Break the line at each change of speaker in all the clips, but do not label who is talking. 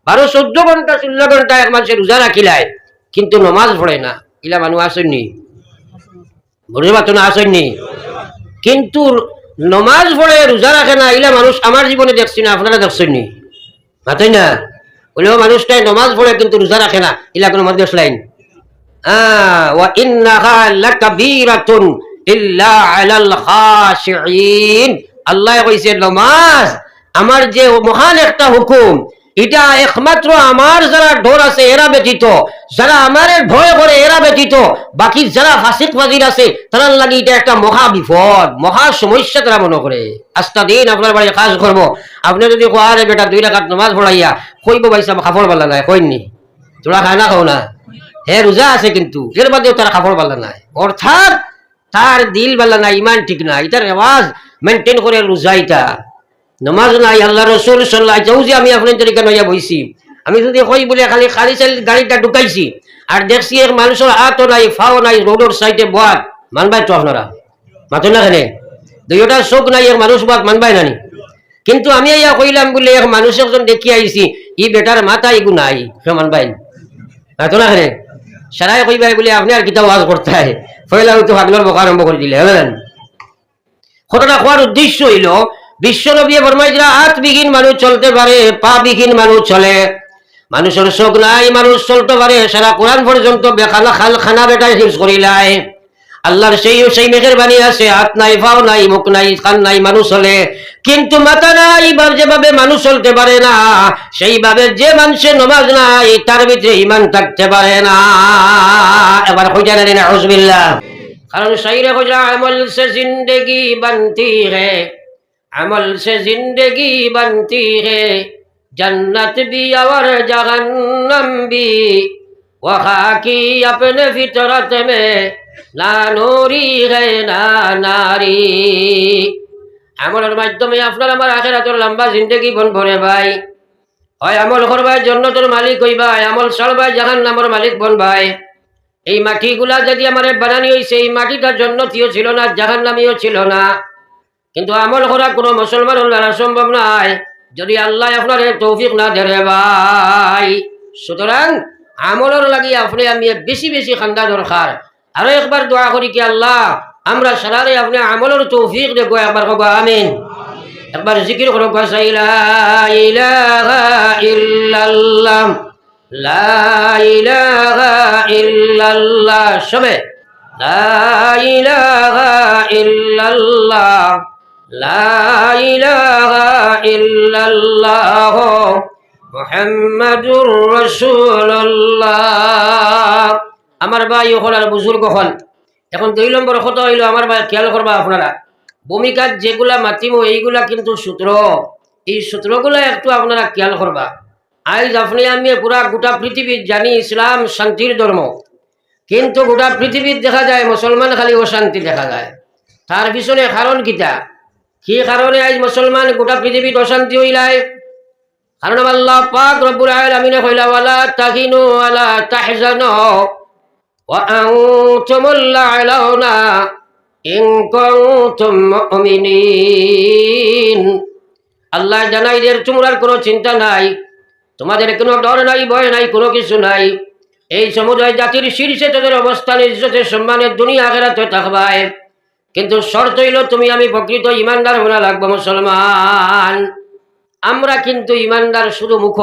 12-14 ঘন্টা 16 ঘন্টা এক মানুষের রোজা রাখিলায় কিন্তু নমাজ পড়ে না, ইলা মানুষ আসেননি, বুঝতে পারছো না? আসেননি, কিন্তু নমাজ পড়ে রোজা রাখে না, ইলা মানুষ আমার জীবনে দেখছি না, আপনারা দেখছেননি? মাতাই না বলেও মানুষটাই নমাজ পড়ে কিন্তু রোজা রাখে না, ইলা কোনো মানুষ লাইন। ওয়া ইন্নাহা লাকাবীরাতুন ইল্লা আলাল খাশিঈন। আল্লাহ কইছে নমাজ আমার যে মহান একটা হুকুম, এটা একমাত্র আমার যারা ডর আছে এরা ব্যতীত, যারা আমার ভয় করে এরা ব্যতীত, বাকি যারা ফাসিক ফাজির আছে তারা লাগি এটা একটা মহা বিপদ, মহা সমস্যা তারা মনে করে। আস্তা দিন আপনার বাড়ি কাজ করবো, আপনি যদি কোয়ারে বেটা 2 রাকাত নামাজ পড়াইয়া কইব ভাই সাহেব কাপড় বালা নাই, কইননি তোরা খায় না খাও না, হ্যাঁ রোজা আছে কিন্তু এর বাদেও তার কাপড় বালা নাই, অর্থাৎ তার দিল বালা নাই, ইমান ঠিক নাই, এটার রেওয়াজ মেনটেন করে রোজা, এটা নমাজ নাই। আল্লাহ রসুল সাল্লাল্লাহু আলাইহি ওয়াসাল্লাম আমি আপনার তরিকা নইয়া বইছি, আমি যদি কই বলে খালি খালি চাল গাড়িটা ঢুকাইছি আর দেখছি এক মানুষের হাতও নাই ফাও নাই রোডের সাইডে বয়াত, মানবাই তো আপনারা? মাথো না খেলে 2টা চোখ নাই এক মানুষ বাদ মানবাই নানি? কিন্তু আমি ইয়া কইলাম বলে এক মানুষ একজন দেখি আইছি, ই বেটার মাথা ইগু নাই, সে মানবাই মাথো না খেলে? সারাই কইবাই বলে আপনি আর কিতা ওয়াজ করতে হয়, ফয়লা তো পাগলার বকা আরম্ভ করে দিলে হলেন। কথাটা কোয়ার উদ্দেশ্য হইল বিশ্বনবী ফরমাইছিলেন হাতবিহীন মানুষ চলতে পারে, পা বিহীন মানুষ চলে, মানুষের চোখ নাই মানুষ চলতে পারে, সারা কোরআন পর্যন্ত বেখানা খানা বেটায় হিফজ করিলাই। আল্লাহর সেই মেহেরবানি আছে, হাত নাই পাও নাই মুখ নাই কান নাই মানুষ চলে, কিন্তু মাথা নাই যেভাবে মানুষ চলতে পারে না, সেইভাবে যে মানুষের নমাজ নাই তার ভিতরে ইমান থাকতে পারে না। এবার কইটা না নাউজুবিল্লাহ। কারণ শাইরে কইলা আমল সে জিন্দেগি বানতি হে, अमल से जिंदगी बनती है, जन्नत भी और जहन्नम भी, वहा की अपने फितरत में ना नूरी है ना नारी। আমলের মাধ্যমে আপনার আমার আখিরাতের লম্বা জিন্দেগি বন ভরে ভাই, হয় আমল করবাই জান্নাতের মালিক হইবাই, আমল ছাড়বাই জাহান্নামের মালিক বন ভাই। এই মাটিগুলা যদি আমারে বানানি হইছে, এই মাটিটা জান্নাতীয় ছিল না জাহান্নামীয় ছিল না, কিন্তু আমল করা কোনো মুসলমানের দ্বারা সম্ভব নয় যদি আল্লাহ আপনার তৌফিক না দেয় ভাই। সুতরাং আমলের লাগি আপনি আমি বেশি বেশি খান্দা দরকার। আরো একবার দোয়া করি কি আল্লাহ আমরা সারারে আপনি আমলের তৌফিক দেখো, একবার কব আমিন। একবার জিকির করো লা ইলাহা ইল্লাল্লাহ, লা ইলাহা ইল্লাল্লাহ, সবে লা ইলাহা ইল্লাল্লাহ, লা ইলাহা ইল্লাল্লাহ মুহাম্মাদুর রাসূলুল্লাহ। আমার ভাই হল আর বুজুর্গ হল, এখন 2 নম্বর কথা হইল আমার ভাই খেয়াল করবা আপনারা, ভূমিকার যেগুলা মাতিমো এইগুলা কিন্তু সূত্র, এই সূত্রগুলা একটু আপনারা খেয়াল করবা। আজ আপনি আমি পুরা গোটা পৃথিবীর জানি ইসলাম শান্তির ধর্ম, কিন্তু গোটা পৃথিবীর দেখা যায় মুসলমান খালি অশান্তি দেখা যায়। তার পিছনে কারণ কিতা? কি কারণে আজ মুসলমান গোটা পৃথিবীত অশান্তি হইলাই? কারণ আল্লাহ পাক রব্বুল আলামিনে কইলা ওয়ালা তাহিনু ওয়ালা তাহজানু ওয়া আনতুমুল আ'লাউনা ইন কুনতুম মুমিনিন। আল্লাহ জানাই যে তোমরা কোনো চিন্তা নাই, তোমাদের কোনো ডর নাই, ভয় নাই, কোনো কিছু নাই। এই সমুদায় জাতির শীর্ষে তাদের অবস্থান ইজ্জতের সম্মানের দুনিয়া আখিরাতে থাকবায়, কিন্তু শর্ত হইল তুমি আমি প্রকৃত ইমানদার হওয়া লাগবো মুসলমান। আমরা কিন্তু ইমানদার শুধু মুখ,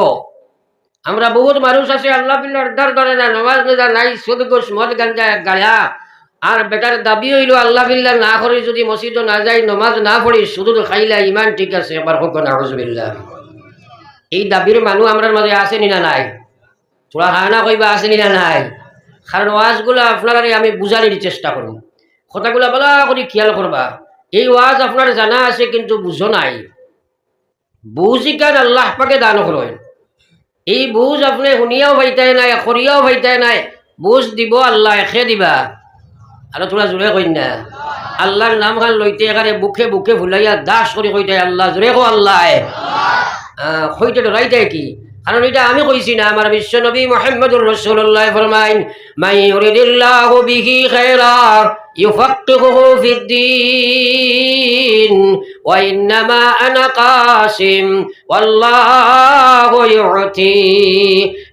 আমরা বহুত মানুষ আছে আল্লাহ বিল্লাহর দার ধরে না, নামাজ রোজা নাই, সুদ ঘুষ মদ গাঞ্জা গায়া, আর বেটার দাবি হইল আল্লাহ বিল্লাহ না করে যদি মসজিদে না যাই নামাজ না পড়ি শুধু খাইলা ইমান ঠিক আছে, এবার হোক নাউজুবিল্লাহ। এই দাবির মানুষ আমরার মাঝে আসেনি না নাই? তোরা হানা কইবা আসেনি না নাই? কারণ ওয়াজগুলো আপনারা আমি বুঝানোর চেষ্টা করব, কথাগুলা বলা করে খেয়াল করবা। এই ওয়াজ আপনার জানা আছে কিন্তু বুঝো নাই, বুঝি কান আল্লাহ পাকে দান করেন। এই বুঝ আপনি শুনিয়াও ভাইতাই নাই, করিয়াও ভাইতাই নাই, বুঝ দিব আল্লাহ এখে দিবা। আর তোরা জোরে কই না আল্লাহর নাম খান লইতে এখানে বুকে বুকে ভুলাইয়া দাস করে কইতে আল্লাহ, জোরে কো আল্লাহ। কইতে ডরাইতে কি? কারণ এটা আমি কইছি না, আমার বিশ্ব নবী মুহাম্মদুর রাসূলুল্লাহ ফরমাইন মাই ইউরিদিল্লাহু বিহি খায়রা يفقهه في الدين وإنما أنا قاسم والله يعطي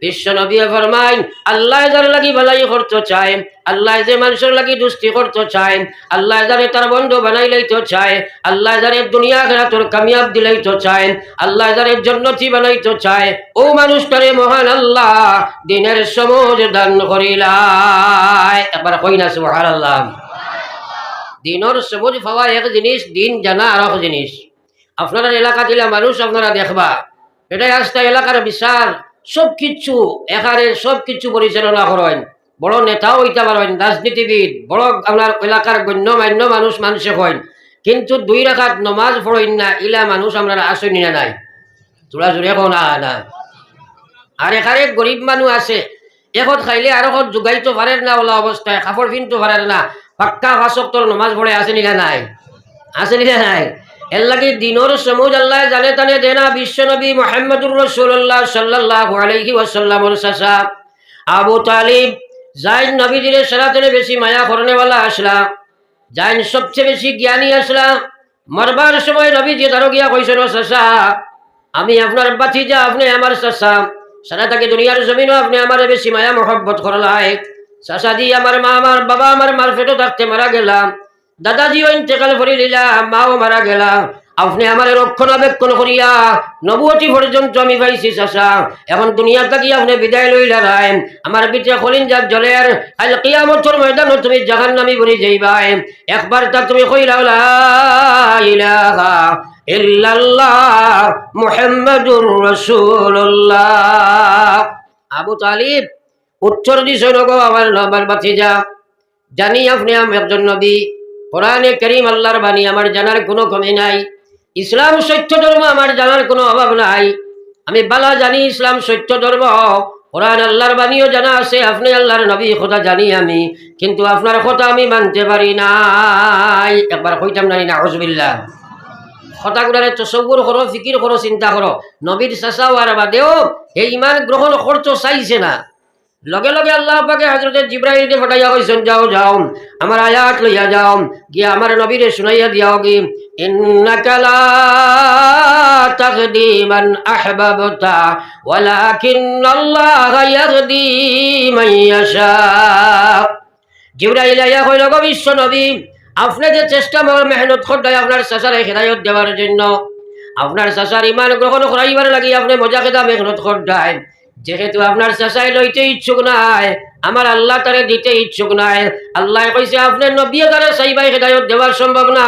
বিশ্বনবী ফরমায় আল্লাহ যার লাগি ভালাই করতে চায় আল্লাহ যে মানুষের লাগি দুস্তি করতে চায় আল্লাহ যারে তার বন্ধু বানাই লইতে চায় আল্লাহ যারে দুনিয়া আখিরাতের কামিয়াব দিলাইতে চায় আল্লাহ যারে জান্নাতি বানাইতে চায় ও মানুষটারে মহান আল্লাহ দিনের সমুজ দান করিলায় একবার কই না সুবহানাল্লাহ দিনের সবুজ পাওয়া এক জিনিস দিন জানা আর এক জিনিস আপনারা এলাকা দিলা মানুষ আপনারা দেখবা এটাই আস্তে এলাকার বিচার সবকিছু এখানে সবকিছু পরিচালনা করেন বড় নেতাও হইতে পারেন রাজনীতিবিদ বড় আপনার এলাকার গণ্যমান্য মানুষে হন কিন্তু 2 রাকাত নমাজ পড়েন না ইলা মানুষ আমরা আসেনি না নাই তোরা জোরে কোন না আর এখানে গরিব মানুষ আছে এখন খাইলে আর এখন যোগাইতে পারেন না ওলা অবস্থায় কাপড় কিনতে পারেন না পাক্কা ফাঁসক্তর নমাজ পড়ে আসেনি না নাই আসেনি না নাই এর লাগে দিনের সমুজ আল্লাহ জানে তানে দেনা বিশ্বনবী মুহাম্মদুর রাসূলুল্লাহ সাল্লাল্লাহু আলাইহি ওয়াসাল্লামের চাচা আবু তালিব যাই নবীজির সারাতনে বেশি মায়া করনেওয়ালা আসলা যাই সবচেয়ে বেশি জ্ঞানী আসলা মরবার সময় নবীজি তারও গিয়া কইছেন চাচা আমি আপনার বাতিজা আপনি আমার চাচা সারা তাকে দুনিয়ার জমিনও আপনি আমার বেশি মায়া মহব্বত করলাই চাচা দি আমার মা আমার বাবা আমার মার পেটে থাকতে মারা গেলাম দাদাজিও ইন্তেকাল করে দিলাম মাও মারা গেলাম আপনি আমার রক্ষণাবেক্ষণ করিয়া নবুয়তি পর্যন্ত আমি পাইছি চাচা এখন দুনিয়া থাকি আপনি বিদায় লইলা রায় আমার পিঠে খলিঞ্জাত জলের আল কিয়ামতের ময়দানে তুমি জাহান্নামী বনি যাইবাই একবার তা তুমি কইলা লা ইলাহা ইল্লাল্লাহ মুহাম্মাদুর রাসূলুল্লাহ আবু তালিব উত্তর দিছ নগো আমার বাতিজা জানি আপনি একজন নবী কোরআনে কারীম আল্লাহর বাণী আমার জানার কোনো কমি নাই ইসলাম সত্য ধর্ম আমার জানার কোনো অভাব নাই আমি বালা জানি ইসলাম সত্য ধর্ম কোরআন আল্লাহর বাণীও জানা আছে আপনি আল্লাহর নবী কথা জানি আমি কিন্তু আপনার কথা আমি মানতে পারি নাই একবার কইতাম না নাউজুবিল্লাহ কথাগুলারে তসব্বুর করো ফিকির করো চিন্তা করো নবীর চাচা হওয়ার বাদেও এই ইমান গ্রহণ করতে চাইছে না লগে লগে আল্লাহ পাকে হযরত জিবরাইলকে পাঠাইয়া কইছেন যাও যাও আমার আয়াত লইয়া যাও গিয়া আমার নবীরে শুনাইয়া দিয়াও কি ইন্নাকা লা তাহদি মান আহবাবতা ওয়ালাকিন্নাল্লাহা ইয়াহদি মান ইয়াশা জিবরাইল আয়া কইল গো বিশ্ব নবী আপনি যে চেষ্টা মেহনত করতেন আপনার চাচারে হেদায়ত দেওয়ার জন্য আপনার চাচার ইমান গ্রহণ করাইবার লাগি আপনি মজা খেদা মেহনত করতেন যেহেতু আপনার চাচাই লইতে ইচ্ছুক নাই আমার আল্লাহ তারে দিতে ইচ্ছুক নাই আল্লাহ কইছে আপনি নবী যারে চাইবাই হেদায়ত দেওয়ার সম্ভব না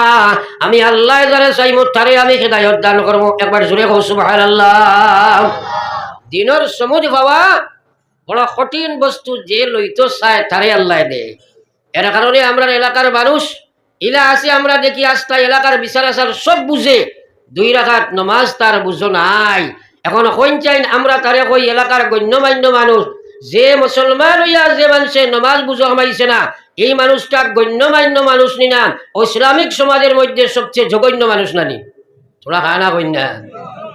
আমি আল্লাহ যারে চাইব তারে আমি হেদায়ত দান করব একবার জোরে কও সুবহানাল্লাহ দিনের সমুজ পাওয়া বড় কঠিন বস্তু যে লইতে চায় তারে আল্লাহ দেয় এর কারণে আমরা এলাকার মানুষ ইলা আছে আমরা দেখি আস্থা এলাকার বিচার আচার সব বুঝে 2 রাকাত নামাজ তার বুঝো নাই এখন কইন চাই আমরা তারে কই এলাকার গণ্যমান্য মানুষ যে মুসলমান হইয়া যে মানুষে নামাজ বুঝো কমাইছে না এই মানুষটা গণ্যমান্য মানুষ নি না ইসলামিক সমাজের মধ্যে সবচেয়ে জঘন্য মানুষ নানি তোরা খানা কইনা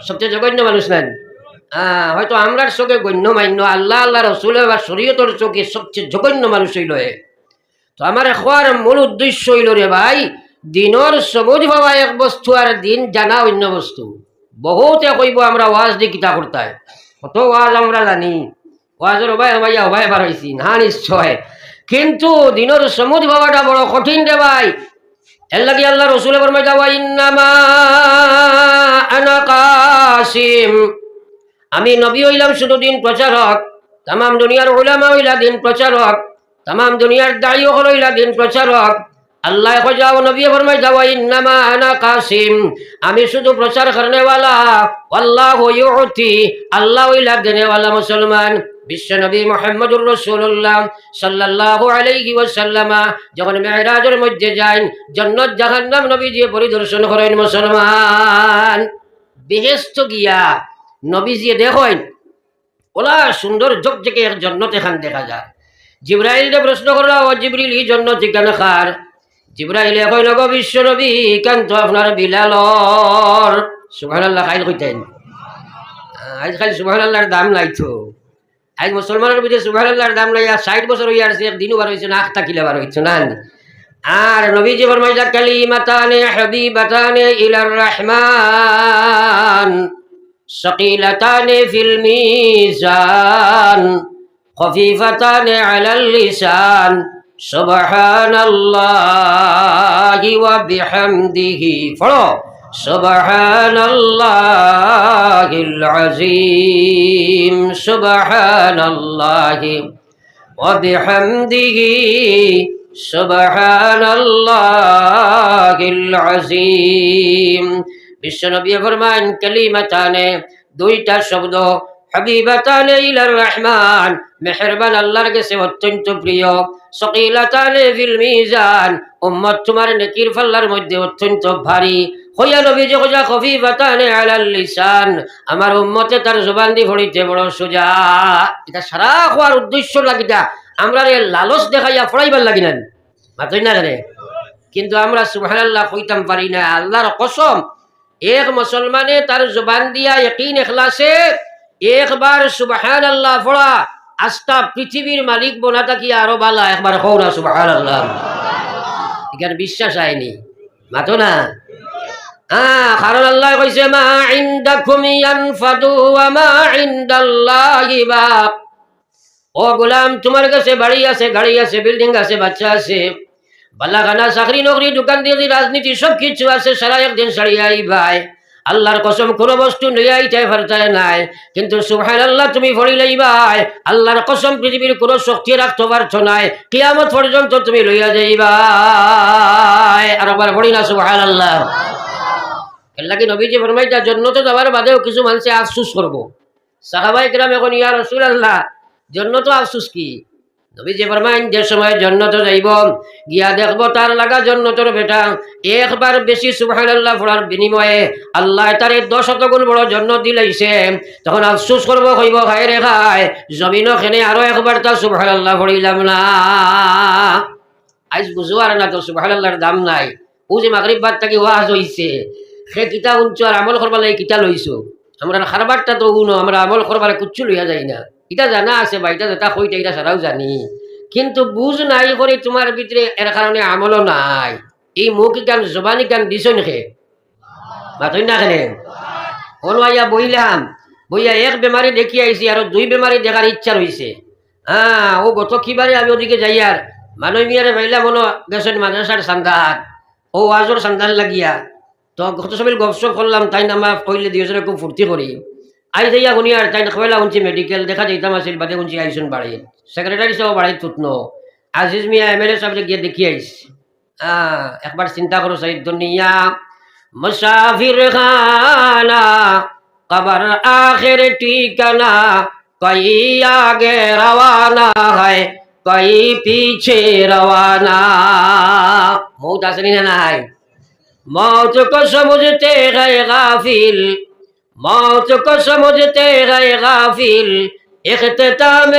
সবচেয়ে জঘন্য মানুষ নান হয়তো আমরার চোখে গণ্যমান্য আল্লাহ আল্লাহ রসুলের বা শরীয়তের চোখে সবচেয়ে জঘন্য মানুষ হইল তো আমার খোয়ার মূল উদ্দেশ্য হইল রে ভাই দিনের সবুজ ভাবা এক বস্তু আর দিন জানা অন্য বস্তু বহুতে কইব আমরা ওয়াজ দিয়ে কিতা করতাই কত ওয়াজ আমরা জানি ওয়াজের ভাই ভাইয়া ভাই বার হয়েছি না নিশ্চয় কিন্তু দিনের সবুজ ভাবাটা বড় কঠিন রে ভাই এর লাগি আল্লাহ রসুল ফরমাইতা ওয়া ইন্নামা আনা কাসিম আমি নবী হইলাম শুধু দিন প্রচারক তাম দুনিয়ার উলামা হইলা দিন প্রচারক তাম দুনিয়ার দায়ী হইলা দিন প্রচারক আল্লাহ যাও নবী ফরমাই যাও ইন্নামা আনা কাসিম আমি শুধু প্রচার করনেওয়ালা আল্লাহু ইউতি আল্লাহ হইলা দেনেওয়ালা মুসলমান বিশ্ব নবী মুহাম্মদুর রাসূলুল্লাহ সাল্লাল্লাহু আলাইহি ওয়াসাল্লাম যখন মেরাজের মধ্যে যান জান্নাত জাহান্নাম নবীজি পরিদর্শন করেন মুসলমান বেহেশত গিয়া নবীজি দেখেন ওলা সুন্দর জকজকে এক জান্নাত এখান দেখা যায় জিবরাইলকে প্রশ্ন করলো ও জিবরিল এই জান্নাত কেন খার জিবরাইলে কইল গো বিশ্ব নবী কান তো আপনার বিলালর সুবহানাল্লাহ খাইল কইতেন আজ খালি সুবহানাল্লাহর দাম লাইতো আজ মুসলমানের ভিতরে সুবহানাল্লাহর দাম লাইয়া 60 বছর হইয়া আছে একদিনও বার হইছে না আখতা কিলা বার হইছে না আর নবীজি ফরমাইলা কালিমাতানে হাবিবাতানে ইলার রহমান সাকিলাতানে ফিল মিজান খফিফাতানে আলাল লিসান সুবহানাল্লাহি ওয়া বিহামদিহি পড়ো সুবহানাল্লাহিল আযীম সুবহানাল্লাহি ওয়া বিহামদিহি সুবহানাল্লাহিল আযীম। বিশ্বনবী ফরমান কালিমাতানে দুইটা শব্দ হাবিবাতানে ইলার রহমান মেহেরবান আল্লাহর কাছে অত্যন্ত প্রিয়, সকিলাতানে ফিল মিজান উম্মত তোমার নেকির পাল্লার মধ্যে অত্যন্ত ভারী, হইয়া নবীজি কইয়া খফিফাতানে আলাল লিসান আমার উম্মতে তার জবান দিয়ে পড়িতে বড় সোজা। এটা সারা হওয়ার উদ্দেশ্য লাগিটা আমরা লালচ দেখাইয়া ফড়াইবার লাগি না মাতই না জানে, কিন্তু আমরা সুবহানাল্লাহ কইতাম পারি না। আল্লাহর কসম এক মুসলমানে তার জবান দিয়া ইয়াকিন ইখলাসে একবার সুবহানাল্লাহ পড়া আস্তা পৃথিবীর মালিক বনা থাকি আরো ভালো একবার কও না সুবহানাল্লাহ। এখানে বিশ্বাস আইনি মাতো না। কারণ আল্লাহ কইছে মা ইনদাকুম ইয়ানফাদু ওয়া মা ইনদাল্লাহি বাক। ও গোলাম তোমার কাছে বাড়ি আছে, গাড়ি আছে, বিল্ডিং আছে, বাচ্চা আছে, বালাখানা, চাকরি নকরি, দোকান দিয়ে রাজনীতি সব কিছু আছে, সারা একদিন সারিয়াই ভাই আল্লাহর কসম কোনো বস্তু নিয়ে আইতে পারতায় নাই, কিন্তু সুবহানাল্লাহ তুমি পড়িলেই ভাই আল্লাহর কসম পৃথিবীর কোনো শক্তি রাখতে পারছো নাই, কিয়ামত পর্যন্ত তুমি লইয়া যাইবা। আর একবার পড়ি না সুবহানাল্লাহ। এলাকি নবীজি ফরমাইতা জান্নাতে যাওয়ার বাদেও কিছু মানুষে আফসোস করবো। সাহাবায়ে কেরাম এখন ইয়া রাসূলুল্লাহ জান্নাত আফসোস কি? নবীজি ফরমাইন যে সময় জান্নাত যাইব গিয়া দেখবো তার লাগা জান্নাতের বেটা একবার বেশি সুবহানাল্লাহ পড়ার বিনিময়ে আল্লাহ তারে 10 গুণ বড় জান্নাত দিলাইছে, তখন আফসোস করব, কইব খায় রে খায় জমিনও খেনে আরো একবার তা সুবহানাল্লাহ পড়িলাম না। আজ বুঝবার না তো সুবহানাল্লাহর দাম নাই। ও যে মাগরিব বাদ থাকি ওয়াজ হইছে সে কিতা উঞ্চ আর আমল করবার লাগে কিতা লইছো, আমরা খারবারটা তো উনো আমরা আমল করবার কুচ্ছু লইয়া যাই না। এটা জানা আছে বা এটা যেটা কইটা এটা সারাও জানি, কিন্তু বুঝ নাই করে তোমার ভিতরে এর কারণে আমলও নাই। এই মুখ গান জবানি গান দিছ নেখে মাতই না খেলে অনুয়া বইলাম বইয়া এক বেমারি দেখি আইছি আর 2 বেমারি দেখার ইচ্ছা রয়েছে। ও গত কিবারে আমি ওদিকে যাই আর মানুষ মিয়ারে ভাইলাম মনে গেছেন মাদ্রাসার সান্দাত ও আজর সান্দান লাগিয়া, তো গত সবাই গপসপ করলাম, তাই নামা কইলে দিয়েছে খুব ফুর্তি করি আই যাইয়া শুনি আর তাই কইলা শুনছি মেডিকেল দেখা যাইতাম আসিল বাদে শুনছি আইসুন বাড়ি সেক্রেটারি সাহেব বাড়ি তুতন আজিজ মিয়া MLA সাহেব গিয়ে দেখি আইস। একবার চিন্তা করো সাইদ দুনিয়া মুসাফির খানা কবর আখির ঠিকানা কই আগে রওয়ানা হয় কই পিছে রওয়ানা। মৌত আসেনি না নাই? मौत को समझते गए गाफिल, मौत को समझते गए गाफिल, इख्तिताम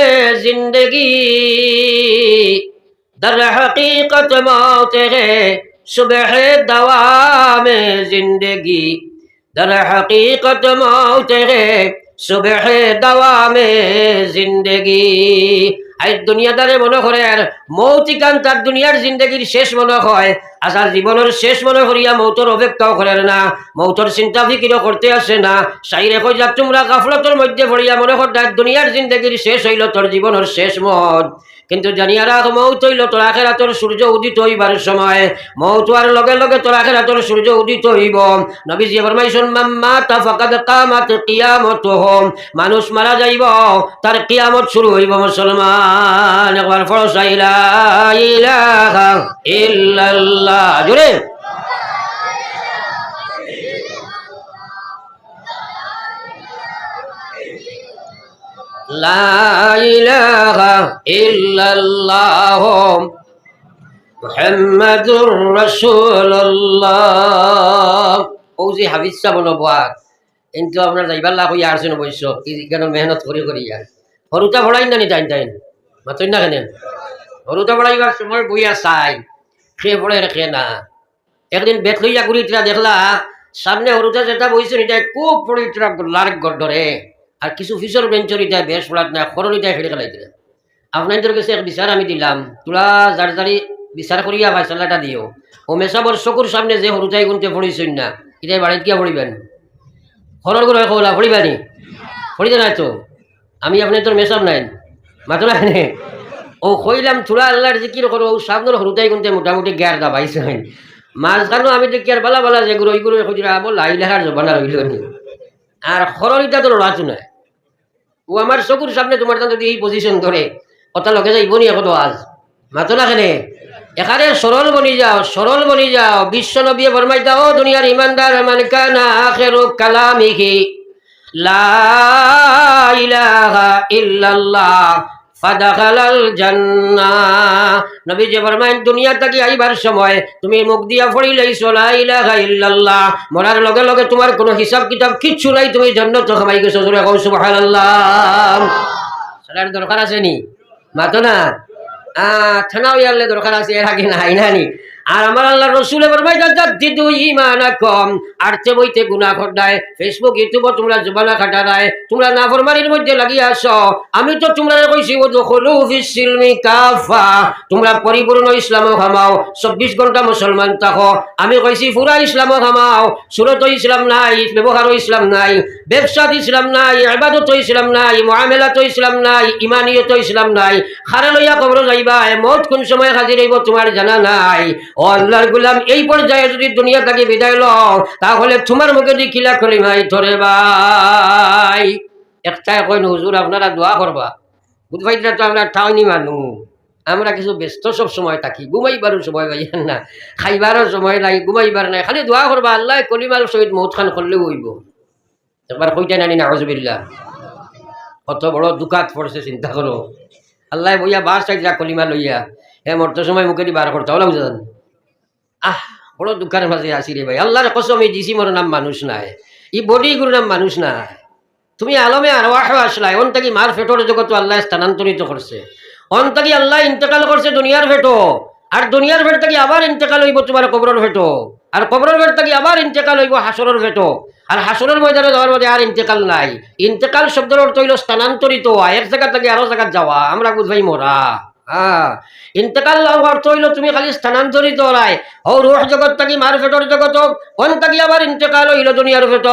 जिंदगी दर हकीकत मौत है सुबह दवाम जिंदगी, दर हकीकत मौत है सुबह दवाम जिंदगी। আজ দুনিয়াদারে মনে করে আর মৌতিকান তার দুনিয়ার জিন্দগির শেষ মনে হয়, আসার জীবনের শেষ মনে করিয়া মৌতর অপেক্ষাও করেন না, মৌতর চিন্তা ফিকিরও করতে আসে না। সাইরে কই যাক তোমরা গাফলতের মধ্যে পড়িয়া মনে কর দুনিয়ার জিন্দগির শেষ হইল তোর জীবনের শেষ মত, কিন্তু জানিয়া রাখ মৌত হইল তোর আখিরাতের সূর্য উদিত হইবার সময়, মৌত হওয়ার লগে লগে তোর আখিরাতের সূর্য উদিত হইব। নবীজি ফরমাইছেন মাম্মা তাফাকাদ কামাত কিয়ামতুহু, মানুষ মারা যাইব তার কিয়ামত শুরু হইব। মুসলমান একবার ফরসা লা ইলাহা ইল্লাল্লাহ জোরে লা ইলাহা ইল্লাল্লাহ মুহাম্মাদুর রাসূলুল্লাহ। ও যে হাফিজ সাহেব নবুয়াত কিন্তু আপনার যাইবার লাভ হইয়া আসছেন অবশ্য কেন মেহনত করে করিয়া হরুতা ভরাই না নি টাইম টাইম মাতই না কেন হরুতা ভরাইবার সময় বইয়া চাই খেয়ে পড়ে রেখে না। একদিন বেত লইয়া ঘুরিটা দেখলা সামনে হরুতা যেটা বইছেন এটা খুব পড়িটা লার ধরে আর কিছু ফিসর বেঞ্চর এটা বেশ পড়াত না খরণ এটা খেলে খেলাই দিলে। আপনাদের কাছে এক বিচার আমি দিলাম তোরা যার যারি বিচার করিয়া ফাইসলাটা দিও। ও মেসাবর চকুর সামনে যে সরুতাই গুনতে পড়িছেন না, এটাই বাড়িতে গিয়া পড়িবেন। ঘরের করে কলা পড়িবানি, পড়িতে নাই তো আমি আপনি তোর মেসাব নাই মাতো নাই। ও কইলাম থোড়া আল্লাহর জিকির করো, ও সামনের সরুতাই গুনতে মোটামুটি গ্যার দা পাইছেন। মাঝখানো আমি দেখি আর বালা বালা যেগুলো ওইগুলো খুঁজিরা বল লাই লেখার জবানা রইল নি। আর খররিটা তো লড়াচু নাই, ও আমার চকুর সামনে তোমার যদি এই পজিশন ধরে কথা লগে যাইব নি এখন আজ মাতো না কেনে। এখানে সরল বনি যাও, সরল বনি যাও। বিশ্ব নবী ফরমাইতা, ও দুনিয়ার ইমানদার মান কানা আখিরু কালামিহি লা ইলাহা ইল্লাল্লাহ ফাদাখালাল জান্নাহ। নবী যে ফরমাইন দুনিয়া থেকে আইবার সময় তুমি মুখ দিয়া পড়িলেইছো লা ইলাহা ইল্লাল্লাহ, মরার লগে লগে তোমার কোনো হিসাব কিতাব কিচ্ছু নাই, তুমি জান্নাত কামাই গেছো। জোরে কও সুবহানাল্লাহ। সালার দরকার আছে নি মাতো না? থানাও ইয়ারলে দরকার আছে, এর আগে নাই নানি। আর আমার আল্লাহ রসুলে জাদ্দিদু ঈমানাকুম, আরতে বইতে গুনাহ করদায়, ফেসবুক ইউটিউব তোমরা জবানা খাটারায়, তোমরা নাফরমানির মধ্যে লাগিয়ে আসো। আমি তো তোমরা কইছি ওদখুলু ফিস সিলমি কাফা, তোমরা পরিপূর্ণ ইসলামও খামাও, 24 ঘন্টা মুসলমান থাকো। আমি কইছি পুরা ইসলামও খামাও, সুরত ইসলাম নাই, ব্যবহারও ইসলাম নাই, ব্যবসাত ইসলাম নাই, ইবাদত ইসলাম নাই, মুআমালাত ইসলাম নাই, ইমানিয়ত ইসলাম নাই। খারে লইয়া কবর যাইবা, মত কোন সময় হাজির হইব তোমার জানা নাই। ও আল্লাহর গোলাম, এই পর্যায়ে যদি দুনিয়া থেকে বিদায় লও, তাহলে তোমার মুখে দি কিলা কলিমাই ধরে ভাই। একটাই কইন হুজুর আপনারা দোয়া করবা। বুধবাইটা তো আমরা ঠাউনি মানুষ, আমরা কিছু ব্যস্ত সব সময় থাকি, ঘুমাইবারও সময় পাইয়ান না, খাইবারও সময় নাই, ঘুমাইবার নাই, খালি দোয়া করবা আল্লাহ কলিমার সহিত মৌত খান করলেও হইব। একবার কইটা নানি নাউজুবিল্লাহ। কত বড় দুকাত পড়ছে চিন্তা করো। আল্লাহ বইয়া বাস চাইলা কলিমা লইয়া মরতে সময় মুখে দি বার করতে হলাম জান। বড় দুঃখের মাঝে আসি রে ভাই। আল্লাহর কসম, এই জিসিমর নাম মানুষ নাই, এই বডিগুলোর নাম মানুষ নাই। তুমি আলমে আরওয়াহ আসলাই, অন তাকি মার ফেটোর জগৎ আল্লাহ স্থানান্তরিত করছে, অন তাকি আল্লাহ ইন্তেকাল করছে দুনিয়ার ফেটো। আর দুনিয়ার ফেট থাকি আবার ইন্তেকাল হইব তোমার কবরের ফেটো, আর কবরের ফেট থাকি আবার ইন্তেকাল হইব হাসরের ফেটো। আর হাসরের ময়দানে যাওয়ার মধ্যে আর ইন্তেকাল নাই। ইন্তেকাল শব্দের অর্থ হইল স্থানান্তরিত হওয়া, এক জায়গা থেকে আরো জায়গা যাওয়া। আমরা বুঝবাই মরা। ইন্তেকাল অর্থ হইল তুমি খালি স্থানান্তরিত হলাই। ও রূহ জগৎ থাকি মার ফেটর জগৎ, অন থাকি আবার ইন্তেকাল হইল দুনিয়ার ফেট,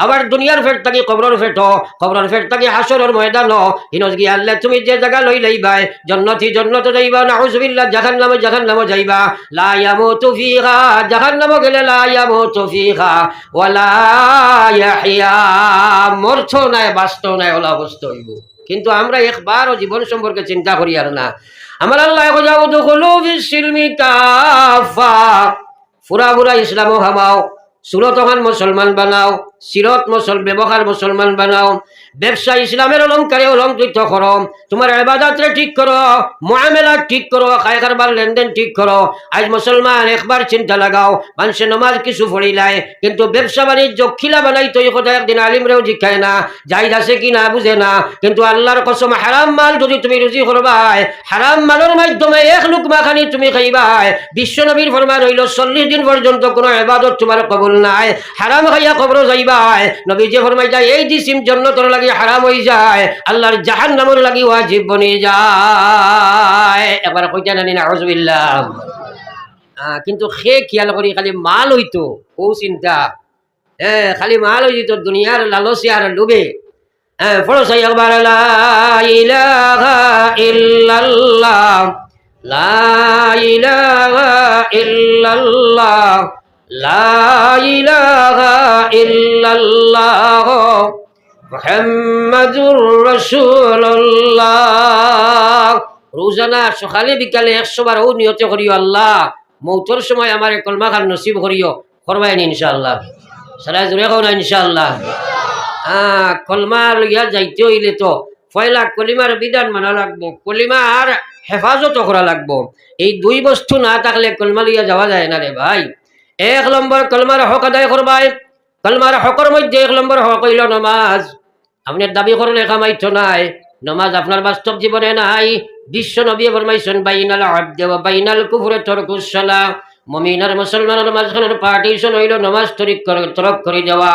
আবার দুনিয়ার ফেট থাকি কবরের ফেট, কবরের ফেট থাকি হাসরের ময়দান। হিনজ গিয়ে আল্লাহ তুমি যে জায়গা লই লইবাই, জান্নাতি জান্নাতে যাইবা, নাউজুবিল্লাহ জাহান্নামে জাহান্নামে যাইবা। লা ইয়ামুতু ফিহা, জাহান্নামে গেলে লা ইয়ামুতু ফিহা ওয়ালা ইয়াহইয়া, মরছ নাই বাস্তব নাই ওলা অবস্থা হইব। কিন্তু আমরা একবারও জীবন সম্পর্কে চিন্তা করি আর না। আমার আল্লাহ ফুরা ফুরা ইসলামও খামাও, সুরত মুসলমান বানাও, সিরত ব্যবহার মুসলমান বানাও, ব্যবসা ইসলামের অলঙ্কারে অলঙ্কৃত করো, তোমার ইবাদতরে ঠিক করো, মুআমালা ঠিক করো, খায় কারবার লেনদেন ঠিক করো। আজ মুসলমান একবার চিন্তা লাগাও, মানুষের নমাজ কিছু পড়িলাই, কিন্তু ব্যবসা বাণিজ্য খিলা বানাই তো কথা একদিন আলিমরেও জিজ্ঞায় না, জায়জ আছে কি না বুঝে না। কিন্তু আল্লাহর কসম, হারাম মাল যদি তুমি রুজি করবাই, হারাম মালের মাধ্যমে এক লুকমা খানি তুমি খাইবাই, বিশ্ব নবীর ফরমান হইল 40 দিন পর্যন্ত কোনো ইবাদত তোমার কবুল নাই। হারাম খাইয়া কবর যাইবাই, নবী যে ফরমাই যায় এই জিসিম জান্নাতের লাগি হারাম হয়ে যায়, আল্লাহর জাহান্নামের লাগি ওয়াজিব বনে যায়। একবার কইতা নানি নাউজুবিল্লাহ। কিন্তু সে খেয়াল করি খালি মাল হইতো, ও চিন্তা, খালি মাল হয়ে যেত দুনিয়ার লালসে আর ডুবে। ফরসাই একবার লা ইলাহা ইল্লাল্লাহ, লা ইলাহা ইল্লাল্লাহ, লা ইলাহা ইল্লাল্লাহ মুহাম্মাদুর রাসূলুল্লাহ। রোজানা সকালে বিকালে 100 বার ও নিয়ত করিও, আল্লাহ মৌতর সময় আমার কলমা খান নসিব করিও। করবাই নি ইনশাআল্লাহ? সারা জুড়ে কও না ইনশাআল্লাহ? কলমা লইয়া যাইতে হইলে তো পয়লা কলিমার বিধান মানা লাগবো, কলিমার হেফাজত করা লাগবো। এই দুই বস্তু না থাকলে কলমা লইয়া যাওয়া যায় না রে ভাই। 1 নম্বর কলমার হক আদায় করবাই। কলমার হকর মধ্যে 1 নম্বর হক হইল নামাজ। আপনি দাবি করলে কামাইতো নাই, নামাজ আপনার বাস্তব জীবনে নাই। বিশ্ব নবী ফরমাইছেন বাইনাল আবদি ওয়া বাইনাল কুফরি তারকুস সালাহ, মুমিন আর মুসলমানের মাঝখানের পার্টিশন হইল নামাজ তরক করে দেওয়া।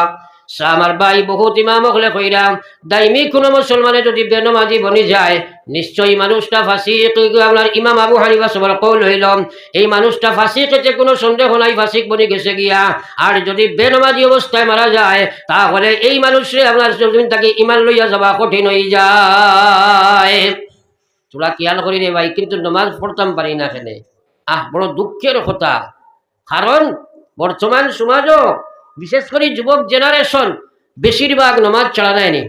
আমার ভাই বহুত ইমাম হলে কইরাম দাইমি কোনো মুসলমানে যদি বেনমাজি বনি যায় নিশ্চয়ই মানুষটা ফাসিক। আপনার ইমাম আবু হানিফা সবার কৌল হইলাম এই মানুষটা ফাসিক, এতে কোনো সন্দেহ নাই ফাসিক বনি গেছে গিয়া। আর যদি বেনমাজি অবস্থায় মারা যায় তাহলে এই মানুষে আপনার জমিন তাকে ইমান লইয়া যাওয়া কঠিন হয়ে যায়। তোরা খেয়াল করি রে ভাই, কিন্তু নমাজ পড়তাম পারি না এখানে। বড় দুঃখের কথা, কারণ বর্তমান সমাজও বিশেষ করে যুবক জেনারেশন বেশিরভাগ নমাজ ছাড়া নেয়নি।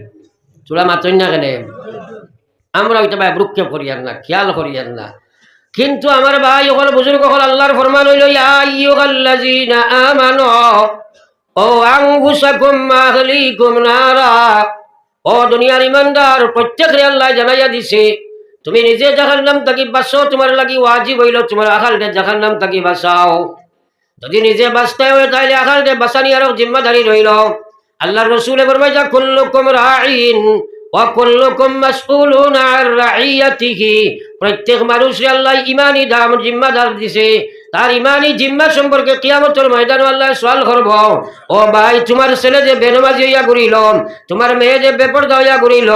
তোরা মাতই না কেন, আমরা ওইটা ভাই ভ্রুক্ষেপ করিয়ার না, খেয়াল করিয়ার না। কিন্তু আমার ভাই ওখানে বুজুর্গ হল আল্লাহর ফরমান হইল ইয়া আইয়ুহাল্লাযীনা আমানু ও আনফুসাকুম ওয়া আহলিকুম নারা। ও দুনিয়ার ইমানদার প্রত্যেকরে আল্লাহ জানাইয়া দিছে তুমি নিজে জাহান্নাম থেকে বাঁচো, তোমার লাগি ওয়াজিব হইল তোমার আখালকে জাহান্নাম থেকে বাঁচাও। যদি নিজে বাঁচতে হয় তাহলে আখালকে বাঁচানি আরো জিম্মাদারি রইল। আল্লাহর রাসূল ফরমাইয়া কুল্লুকুম রাঈন ওয়া কুল্লুকুম মাসউলুন আন রাইয়াতিহি। প্রত্যেক মানুষে আল্লাহ ইমানি দাম জিম্মাদার দিছে, তার ইমানি জিম্মা সম্পর্কে কিয়ামতের ময়দানে আল্লাহ সওয়াল করব। ও ভাই, তোমার ছেলে যে বেনমাজি হইয়া ঘুরিল, তোমার মেয়ে যে বেপরদা হইয়া ঘুরিল,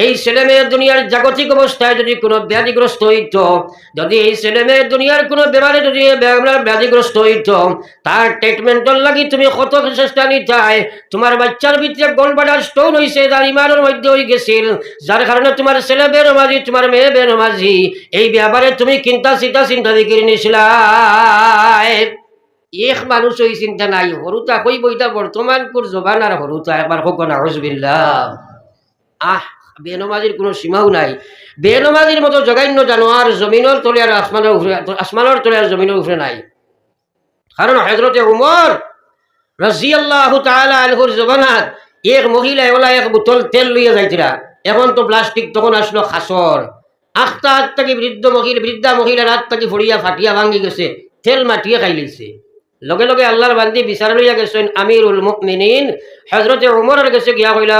এই ছেলে মেয়ে দুনিয়ার জাগতিক অবস্থায় যদি কোনো ব্যাধিগ্রস্ত হইত, যদি এই ছেলে মেয়ে দুনিয়ার কোনো বেমারে যদি ব্যাধিগ্রস্ত হইত, তার ট্রিটমেন্টর লাগি তুমি কত চেষ্টা নিতাই। তোমার বাচ্চার ভিতরে গলব্লাডার স্টোন হইছে, তার ইমানের মধ্যে হয়ে গেছিল, যার কারণে তোমার ছেলে বেনমাজি, তোমার মেয়ে বেনমাজি, এই ব্যাপারে তুমি চিন্তা দিকে নিছিলাই। এক মানুষ ওই চিন্তা নাই, হরুতা কই বইটা বর্তমান কোর জবান আর হরুতা একবার হোক না হুজবিল্লাহ। বেনমাজির কোনো সীমাও নাই। বেনমাজির মতো জঘন্য জানোয়ার জমিনের তলে আর আসমানের তলে আর জমিনের উপরে নাই। কারণ হযরতে উমর রাদিয়াল্লাহু তাআলা আনহুর জমানাত এক মহিলা ওলা এক বোতল তেল লইয়া যাইতিরা। এখন তো প্লাস্টিক, তখন আসলো খাসর। আখটা হাত থেকে বৃদ্ধা মহিলার হাত থেকে ফড়িয়া ফাটিয়া ভাঙি গেছে, তেল মাটিয়ে খাই লইছে। লগে লগে আল্লাহর বান্দি বিচার লইয়া গেছেন আমিরুল মুমিনিন হযরতে উমরের কাছে গিয়া কইলা,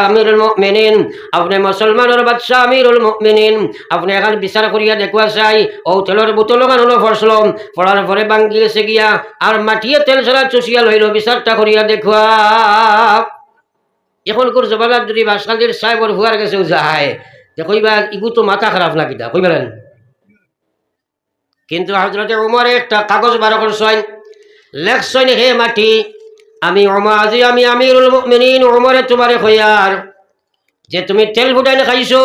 আমিরুল মুমিনিন, আপনি মুসলমানের বাদশা আমিরুল মুমিনিন, আপনি এখন বিচার করিয়া দেখুয়া চাই। ও তেলের বোতল কানো ফসলম পড়ার পরে ভাঙি গেছে গিয়া আর মাটিয়ে তেল ছাড়া চুষিয়া লইল, বিচারটা করিয়া দেখুয়া। এখনকার জমানার যদি বাসকান্দির সাহেবর হুয়ার কাছে যায় কইবা ইগু তো মাথা খারাপ না কিতা কইবেন। কিন্তু হযরতে উমর একটা কাগজ বার করছেন, লেখছেন, হে মাটি, আমি আমিরুল মুমিনিন উমরে তোমারে কইয়ার যে তুমি তেল ফুটাইন খাইছো,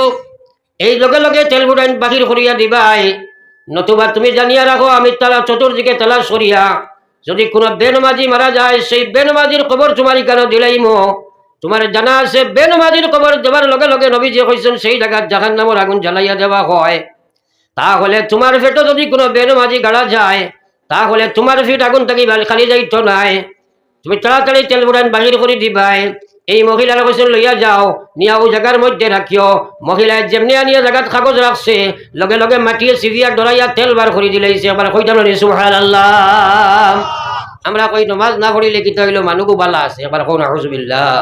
এই লগে লগে তেল ফুটাইন বাহির করিয়া দিবাই, নতুবা তুমি জানিয়া রাখো আমি তালা চতুর্দিকে তালাশ করিয়া যদি কোনো বেনমাজি মারা যায় সেই বেনমাজির খবর তোমার কেন দিলাইমো। তোমার জানা আছে বেনমাজির খবর দেবার লগে লগে নবী যে কইছেন সেই জায়গার জাহান্নামের আগুন জ্বালাইয়া দেওয়া হয়। তাহলে তোমার পেটে যদি কোনো বেনমাজি গাড়া যায় তাহলে তোমার ফিট আগুন থাকি খালি যাইত নাই, তুমি তাড়াতাড়ি তেল বুড়ান বাহির করে দিবাই। এই মহিলার কইছেন লইয়া যাও, নিয়া ওই জায়গার মধ্যে রাখিও। মহিলায় যেমনি আনিয়া জায়গাত কাগজ রাখছে, লগে লগে মাটিয়ে সিভিয়া ডরাইয়া তেল বার করে দিলাইছে। আবার কইতানো সুবহানাল্লাহ। আমরা কই নমাজ না পড়িলে কিতা হইলো মানুষও বালা আছে, আবার কও নাউজুবিল্লাহ।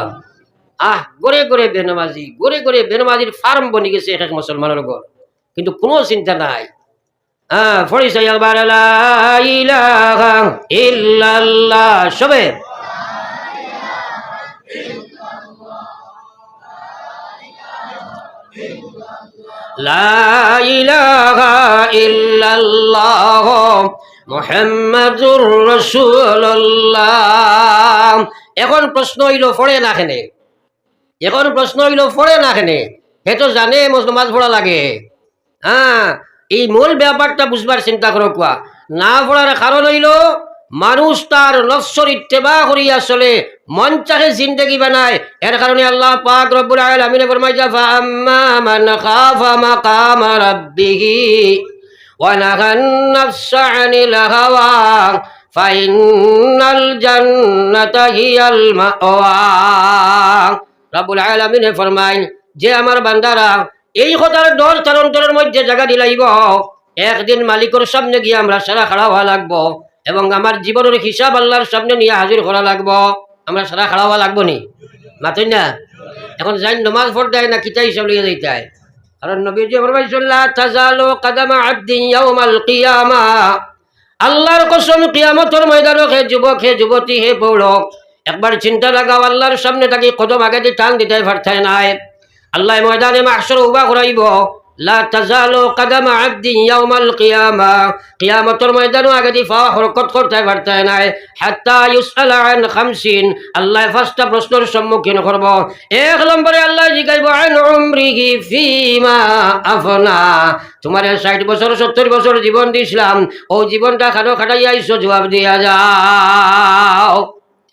গড়ে গড়ে বেনমাজি, গড়ে গড়ে বেনমাজির ফার্ম বনি গেছে এক এক মুসলমানের ঘর, কিন্তু কোনো চিন্তা নাই। ফরিসা একবার লা ইলাহা ইল্লাল্লাহ সবে লা ইলাহা ইল্লাল্লাহ মুহাম্মাদুর রাসূলুল্লাহ। এখন প্রশ্ন হইল পড়ে না কেনে, এখন প্রশ্ন হইল পড়ে না কেনে, হে তো জানে নামাজ পড়া লাগে। এই মূল ব্যাপারটা বুঝবার চিন্তা করো কোয়া। না পড়ার কারণ হইল মানুষ তার নফসর ইত্তেবা করিয়া চলে, মন চাহে জিন্দেগি বানায়। এর কারণে আল্লাহ পাক রব্বুল আলামিন ফরমাইয়া ফাআম্মা মান খাফা মাকামা রাব্বিহি ওয়া নাহান নাফসা আনিল হাওয়া ফাইন্নাল জান্নাতা হিয়াল মাওয়া। রব্বুল আলামিন ফরমায় যে আমার বান্দারা এই কথার ডর তার অন্তরের মধ্যে জায়গা দিলাইব, একদিন মালিকের সামনে গিয়ে আমরা সারা খাড়া হওয়া লাগবো এবং আমার জীবনের হিসাব আল্লাহর সামনে নিয়ে হাজির করা লাগবো। আমরা সারা খাড়া হওয়া লাগবো নি মাতই না? এখন যাই নমাজ পড়তে না কিতা হিসাব লিয়ে যাইতে হয়, কারণ নবীজি ফরমাইছেন লা তাজালু কাদামা আবদিন ইয়াউমাল কিয়ামা। আল্লাহর কসম কিয়ামতের ময়দানে হে যুবক হে যুবতী হে পৌড়, একবার চিন্তা লাগাও, আল্লাহর সামনে থাকি কদম আগে দিয়ে টান দিতে পারতাই নাই। আল্লাহ ময়দানে মাহশর উবা করাইব, লা তাজালু কদম আবদিন ইয়াউমাল কিয়ামা, কিয়ামতের ময়দানে আগে দিয়ে পা হরকত করতে পারতাই নাই। হাত্তা ইউসআলা আন খামসিন, আল্লাহ পাঁচটা প্রশ্নের সম্মুখীন করব। এক নম্বরে আল্লাহ জিজ্ঞাসা আন উমরিহি ফিমা আফনা, তোমার 60 বছর 70 বছর জীবন দিছিলাম, ও জীবনটা খানো খাটাইয়া আইছো, জবাব দিয়া যাও।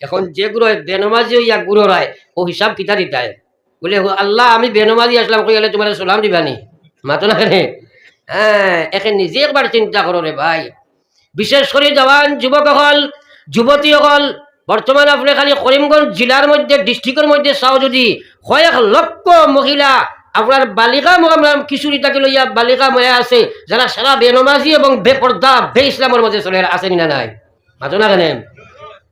এখন যেগুলো বেনমাজি হইয়া গুরো রায়, ও হিসাব কিতা দিতায় বলে, আল্লাহ আমি বেনমাজি আসলাম, কইলে তোমার সালাম দিবানি মাতো না কেন? হ্যাঁ, এখন নিজে একবার চিন্তা করো রে ভাই। বিশেষ করে জওয়ান যুবক হল, যুবতী হল, বর্তমানে আপনি খালি করিমগঞ্জ জেলার মধ্যে, ডিস্ট্রিক্টের মধ্যে চাও যদি, কয়েক লক্ষ মহিলা আপনার বালিকা কিশোরী তাকে লইয়া বালিকা ময়া আছে, যারা সারা বেনমাজি এবং বেপর্দা বে ইসলামের মধ্যে চলে আসেনি না নাই মাতো না কেন?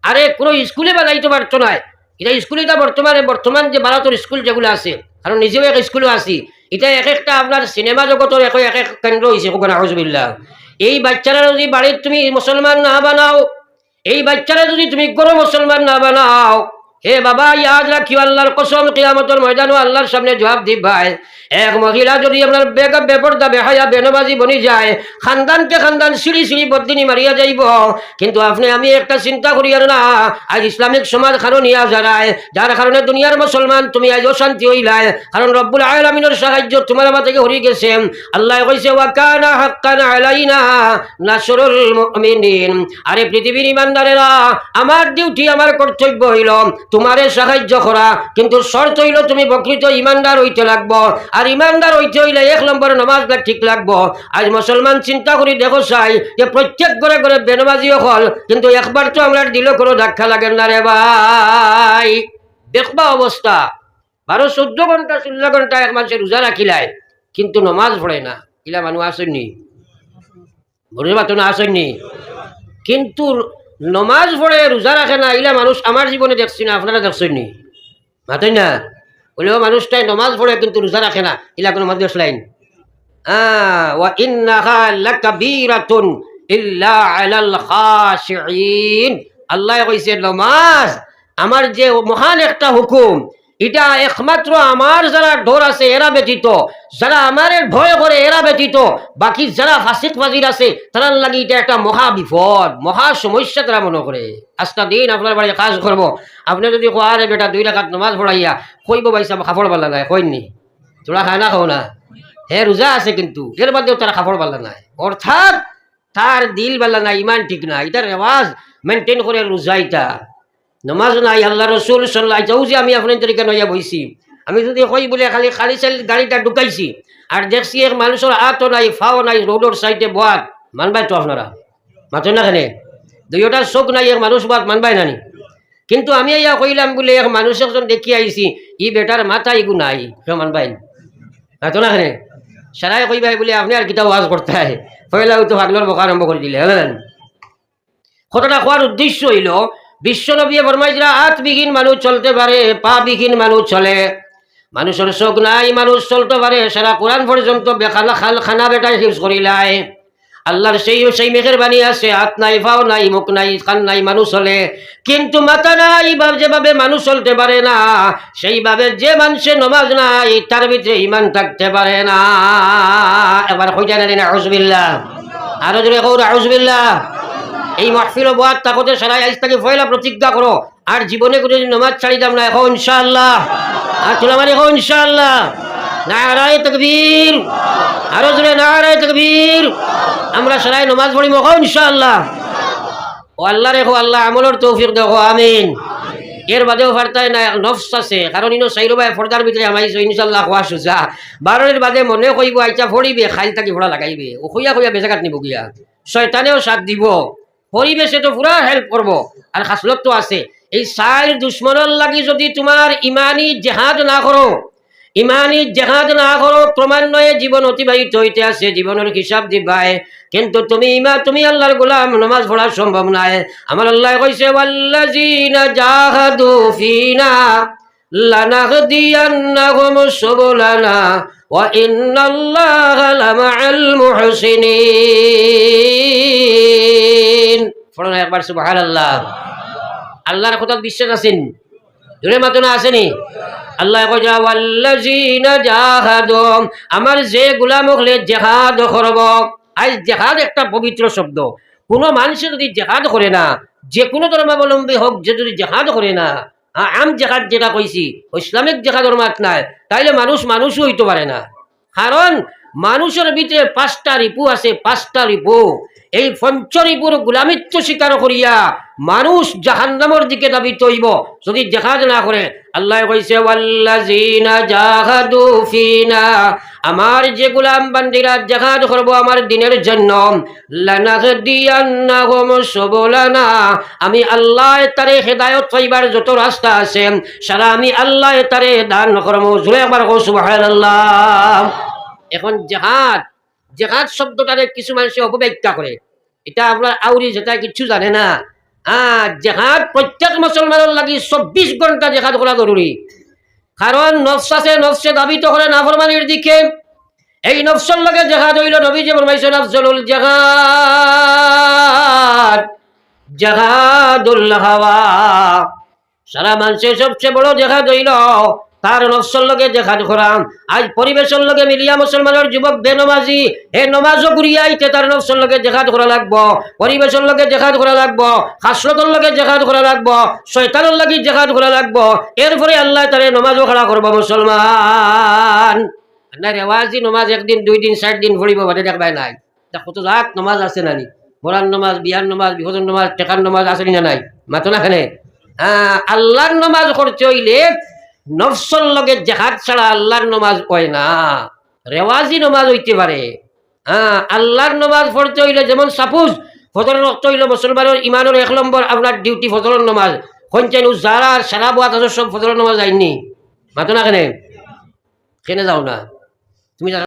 আরে কোনো স্কুলে বানাইতে পারতো না। এটা স্কুলে বর্তমান যে ভারতের স্কুল যেগুলো আছে, কারণ নিজেও এক স্কুলও আছি, এটা এক একটা আপনার সিনেমা জগতের এক এক কেন্দ্র হয়েছে। আউযুবিল্লাহ। এই বাচ্চারা যদি বাড়ির তুমি মুসলমান না বানাও, এই বাচ্চারা যদি তুমি কোনো মুসলমান না বানাও, হে বাবা ইয়াদ রাখিও, আল্লাহর কসম কিয়ামতের ময়দানে আল্লাহর সামনে জবাব দিবাই। এক মহিলা যদি আপনার বেপর্দা বেহায়া বেনমাজি বনি যায়, খানদানকে খানদান সিঁড়ি সিঁড়ি বদিনী মারিয়া যাইব। কিন্তু আপনি আমি একটা চিন্তা করি আর না, আজ ইসলামিক সমাজ খানো নিয়া যারায়, যার কারণে দুনিয়ার মুসলমান তুমি আজ অশান্তি হইলাই, কারণ রব্বুল আলামিনের সাহায্য তোমার আমার থেকে হরি গেছে। আল্লাহ কইছে ওয়া কানা হাক্কান আলাইনা নাসরুল মুমিনিন, আরে পৃথিবীর ইমানদারেরা, আমার ডিউটি আমার কর্তব্য হইল তোমারে সাহায্য করা, কিন্তু শর্ত হইল তুমি প্রকৃত ইমানদার হইতে লাগবো। আর ইমানদার হইতে হইলে 1 নম্বরে নামাজ ঠিক লাগবো। আজ মুসলমান চিন্তা করি দেখো চাই যে প্রত্যেক ঘরে ঘরে বেনমাজিও হল, কিন্তু একবার তো আমরা দিল কোনো ধাক্কা লাগেন না রে ভাই। দেখবা অবস্থা, 12-14 ঘন্টা 16 ঘন্টা এক মানুষের রোজা রাখিলায়, কিন্তু নমাজ পড়ে না। ইলা মানুষ আসেননি, বুঝতে পারতো না, আসেননি। কিন্তু নমাজ পড়ে রোজা রাখে না, ইলা মানুষ আমার জীবনে দেখছি না, আপনারা দেখছেন নি? মাতেন না বলেও মানুষটাই নমাজ পড়ে কিন্তু রোজা রাখে না, ইলা কোনো মানুষ লাইন। ওয়া ইন্নাহা লাকাবীরাতুন ইল্লা আলাল খাশিঈন, আল্লাহ কইছে নমাজ আমার যে মহান একটা হুকুম, এটা একমাত্র আমার যারা ডর আছে এরা ব্যতীত, যারা আমার ভয় করে এরা ব্যতীত, বাকি যারা ফাসিক ফাজির আছে তারার লাগি এটা একটা মহা বিপদ, মহা সমস্যা তারা মনে করে। আজকা দিন আপনার বাড়ি কাজ করবো, আপনি যদি কোয়ারে বেটা 2 রাকাত নামাজ পড়াইয়া কইব ভাইসা কাপড় বালা নাই, কইনি তোরা খায় না খাও না, হে রোজা আছে কিন্তু এর বাদেও তারা কাপড় বালা নাই, অর্থাৎ তার দিল বালা নাই, ইমান ঠিক না, এটা রেওয়াজ মেনটেন করে রোজা, এটা নমাজ নাই। আল্লাহ রসুল সাল্লাল্লাহু যে আমি আপনার তরিকা নইয়া বইছি, আমি যদি কই বলে খালি খালি চাল গাড়িটা ঢুকাইছি আর দেখছি এক মানুষের হাতও নাই ফাও নাই রোডের সাইডে বাদ, মানবাই তো আপনারা মাথেন না খানে, 2টা চোখ নাই এক মানুষ বাদ, মানবাই নানি? কিন্তু আমি ইয়া কইলাম বলে এক মানুষ একজন দেখি আইছি, ই বেটার মাথা ইগু নাই, কেউ মানবাই মাথো না খানে? সারাই কইবাই বলে আপনি আর কিতা ওয়াজ করতে হয়, পয়লা তো ভাগলোর বকা আরম্ভ করে দিলে। হলেন কথাটা কোয়ার উদ্দেশ্য হইল, বিশ্বনবী ফরমাইছিলেন হাতবিহীন মানুষ চলতে পারে, পা বিহীন মানুষ চলে, মানুষের চোখ নাই মানুষ চলতে পারে, সারা কোরআন পর্যন্ত বেখানা খানা বেটাই হিউজ করিলাই। আল্লাহর সেই মেহেরবানি আছে, হাত নাই পাও নাই মুখ নাই কান নাই মানুষ চলে, কিন্তু মাথা নাই যেভাবে মানুষ চলতে পারে না, সেইভাবে যে মানুষের নমাজ নাই তার ভিতরে ইমান থাকতে পারে না। এবার কইটা না আউযুবিল্লাহ, আরো জোরে কও আউযুবিল্লাহ। এই মাহফিল বাদ তাকতে সারাই আজ থেকে পয়লা প্রতিজ্ঞা করো, আর জীবনে কোনো নামাজ ছাড়ি দাম না, এখন ইনশাআল্লাহ, আর তোলা মানে এখন ইনশাআল্লাহ। নারায়ে তাকবীর, আরো জোরে নারায়ে তাকবীর। আমরা সারাই নামাজ পড়িব এখন ইনশাআল্লাহ। ও আল্লাহ রেখো, আল্লাহ আমলের তৌফিক দেখো, আমিন। এর বাদেও ফারতাই না, নফস আছে, কারণ ইনো সাইরবাই ফর্দার ভিতরে আমাইছো ইনশাআল্লাহ খোয়া সুজা, 12-এর বাদে মনে কইব আইটা ফড়িবে, খাইল তাকি ফোড়া লাগাইবে, ও খুইয়া খুইয়া বেজাকাত নিব গিয়া, শয়তানেও সাথ দিব, পরিবেশে তো পুরা হেল্প করব। আর খাসলত তো আছে, এই 4 দুশ্মনের লাগি যদি তোমার ইমানি জেহাদ না করো, ইমানি জেহাদ না করো, ক্রমান্বয়ে জীবন অতিবাহিত হইতে আছে, জীবনের হিসাব দিবাই, কিন্তু তুমি আল্লাহর গোলাম, নামাজ পড়া সম্ভব নাই। আমার আল্লাহ কইছে ওয়াল্লাযিনা জাহাদু ফিনা লানাহদিয়ান্নাহুম সুবুলানা ওয়া ইন্নাল্লাহা লামাআল মুহসিনিন। পড়ুন একবার সুবহানাল্লাহ। আল্লাহর কথা বিশ্বাস আছেন জোরে মাতো না আসেনি আল্লাহ কইয়া ওয়াল্লাযিনা জাহাদু আমার যে গোলাম হলে জিহাদ করব আজ জিহাদ একটা পবিত্র শব্দ কোন মানুষ যদি জিহাদ করে না যে কোনো ধর্মাবলম্বী হোক যে যদি জিহাদ করে না আম জিহাদ যেটা কইছি ইসলামিক জিহাদের মাত নাই তাইলে মানুষই হইতে পারে না কারণ মানুষের ভিতরে 5টা রিপু আছে 5টা রিপু এই পঞ্চরিপুর গোলামিত্ব স্বীকার করিয়া মানুষ জাহান্নামের দিকে দাবিত হইব যদি জিহাদ না করে আল্লাহ কইছে ওয়াল্লাযিনা জাহাদু ফিনা আমার যে গোলাম বান্দিরা জিহাদ করব আমার দ্বীনের জন্য লানাহদিয়ান্নাহুম সুবুলানা আমি আল্লাহ তারে হেদায়েত পাইবার যত রাস্তা আছে সারা আমি আল্লাহ তারে দান করব জোরে একবার কও সুবহানাল্লাহ এখন জিহাদ শব্দটারে কিছু মানুষ অপব্যাখ্যা করে এটা আপনার আউরি যেটা কিছু জানে না জিহাদ প্রত্যেক মুসলমানের লাগি 24 ঘন্টা জিহাদ করা জরুরি কারণ নফসে দাবিত করে নাফরমানির দিকে এই নফসের লগে জিহাদ হইল নবী যে ফরমাইছেন আফজলুল জিহাদ জিহাদুল হাওয়া সারা মানুষের সবচেয়ে বড় জিহাদ হইল তার নফসের লগে জিহাদ করা আজ পরিবেশের লগে মিলিয়া মুসলমানের যুবক বেনমাজি হে নমাজও ঘুরিয়া আইতে তার নফসের লগে জিহাদ করা লাগবো পরিবেশের লগে জিহাদ করা লাগবো হাসরতের লগে জিহাদ করা লাগবো শয়তানের লাগি জিহাদ করা লাগবো এরপরে আল্লাহ তারে নমাজও খাড়া করবো মুসলমান না রেওয়াজি নমাজ একদিন 2 দিন 4 দিন পড়িব বাদে দেখবাই নাই কত লাখ নমাজ আছে নানি বরান নমাজ বিয়ার নমাজ বিভোজন নমাজ টেকার নমাজ আছে না নাই মাতো না খানে আল্লাহর নমাজ করতে হইলে নফসর লগে জিহাদ ছাড়া আল্লাহর নমাজ হয় না রেওয়াজি নমাজ হইতে পারে আল্লাহর নমাজ পড়তে হইলে যেমন সাপোজ ফজরের ওয়াক্ত হইল মুসলমানের ইমানের 1 নম্বর আপনার ডিউটি ফজরের নমাজ কোনছেন যারা সারা বাত সব ফজরের নমাজ আইনি মাতো না কেনে যাও না তুমি